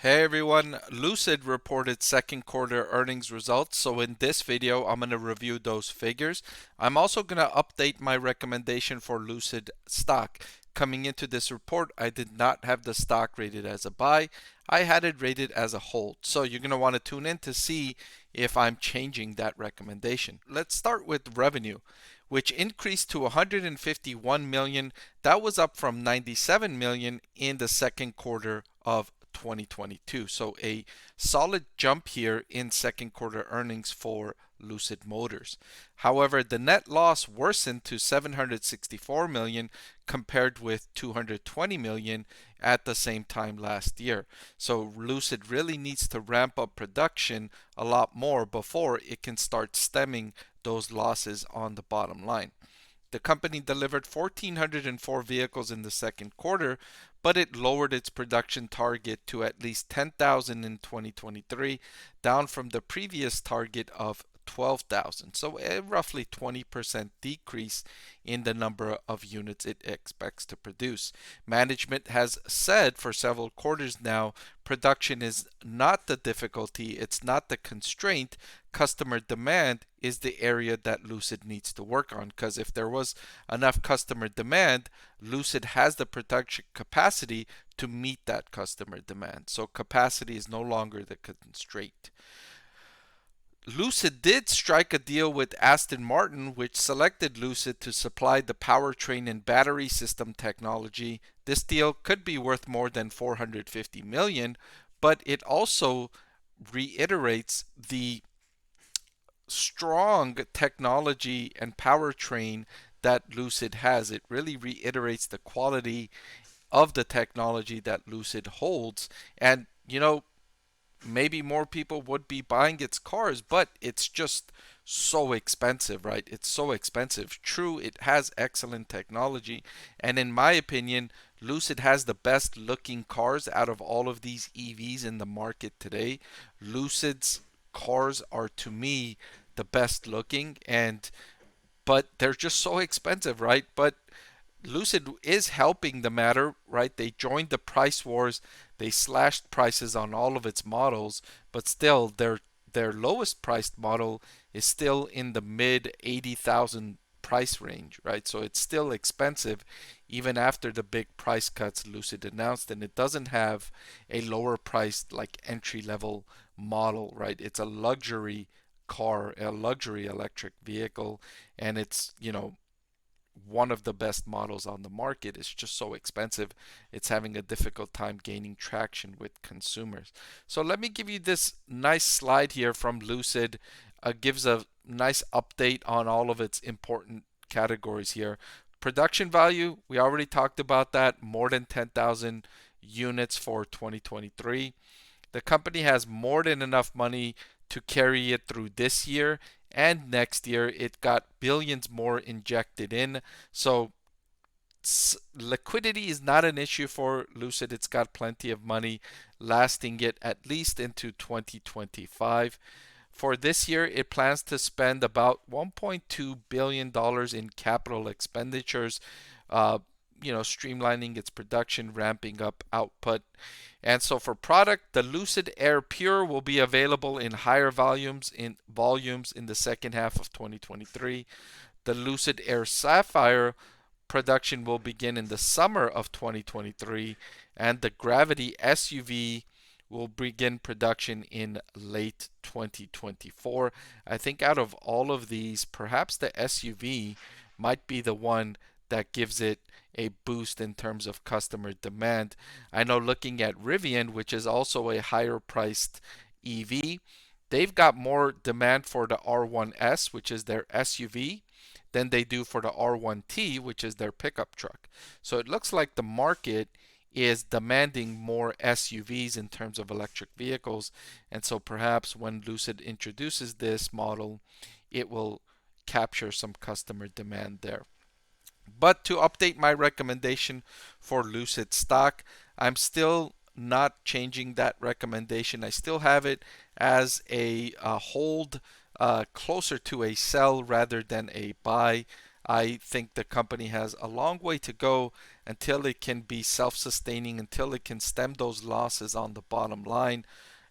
Hey everyone, Lucid reported second quarter earnings results. So in this video, I'm going to review those figures. I'm also going to update my recommendation for Lucid stock. Coming into this report, I did not have the stock rated as a buy. I had it rated as a hold. So you're going to want to tune in to see if I'm changing that recommendation. Let's start with revenue, which increased to 151 million. That was up from 97 million in the second quarter of 2022. So a solid jump here in second quarter earnings for Lucid Motors. However, the net loss worsened to 764 million compared with 220 million at the same time last year. So Lucid really needs to ramp up production a lot more before it can start stemming those losses on the bottom line. The company delivered 1,404 vehicles in the second quarter, but it lowered its production target to at least 10,000 in 2023, down from the previous target of 12,000. So a roughly 20% decrease in the number of units it expects to produce. Management has said for several quarters now, production is not the difficulty, it's not the constraint. Customer demand is the area that Lucid needs to work on, because if there was enough customer demand, Lucid has the production capacity to meet that customer demand. So capacity is no longer the constraint. Lucid did strike a deal with Aston Martin, which selected Lucid to supply the powertrain and battery system technology. This deal could be worth more than 450 million, but it also reiterates the strong technology and powertrain that Lucid has. It really reiterates the quality of the technology that Lucid holds. And, maybe more people would be buying its cars, but it's just so expensive, right? It's so expensive. True, it has excellent technology, and in my opinion, Lucid has the best looking cars out of all of these EVs in the market today. Lucid's cars are, to me, the best looking, and but they're just so expensive, right? But Lucid is helping the matter, right? They joined the price wars. They slashed prices on all of its models, but still their lowest priced model is still in the mid 80,000 price range, right? So it's still expensive even after the big price cuts Lucid announced, and it doesn't have a lower priced like entry level model, right? It's a luxury car, a luxury electric vehicle, and it's, one of the best models on the market. Is just so expensive. It's having a difficult time gaining traction with consumers. So let me give you this nice slide here from Lucid. Gives a nice update on all of its important categories here. Production value, we already talked about that, more than 10,000 units for 2023. The company has more than enough money to carry it through this year and next year. It got billions more injected in. So liquidity is not an issue for Lucid. It's got plenty of money lasting it at least into 2025. For this year, it plans to spend about $1.2 billion in capital expenditures, streamlining its production, ramping up output. And so for product, the Lucid Air Pure will be available in higher volumes in the second half of 2023. The Lucid Air Sapphire production will begin in the summer of 2023, and the Gravity SUV will begin production in late 2024. I think out of all of these, perhaps the SUV might be the one that gives it a boost in terms of customer demand. I know looking at Rivian, which is also a higher priced EV, they've got more demand for the R1S, which is their SUV, than they do for the R1T, which is their pickup truck. So it looks like the market is demanding more SUVs in terms of electric vehicles, and so perhaps when Lucid introduces this model, it will capture some customer demand there. But to update my recommendation for Lucid stock, I'm still not changing that recommendation. I still have it as a hold, closer to a sell rather than a buy. I think the company has a long way to go until it can be self-sustaining, until it can stem those losses on the bottom line.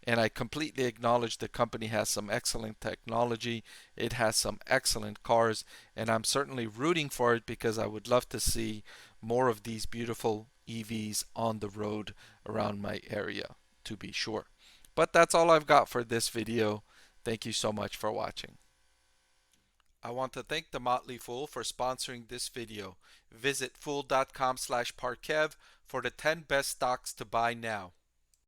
And I completely acknowledge the company has some excellent technology. It has some excellent cars, and I'm certainly rooting for it because I would love to see more of these beautiful EVs on the road around my area, to be sure. But that's all I've got for this video. Thank you so much for watching. I want to thank the Motley Fool for sponsoring this video. Visit fool.com/Parkev for the 10 best stocks to buy now.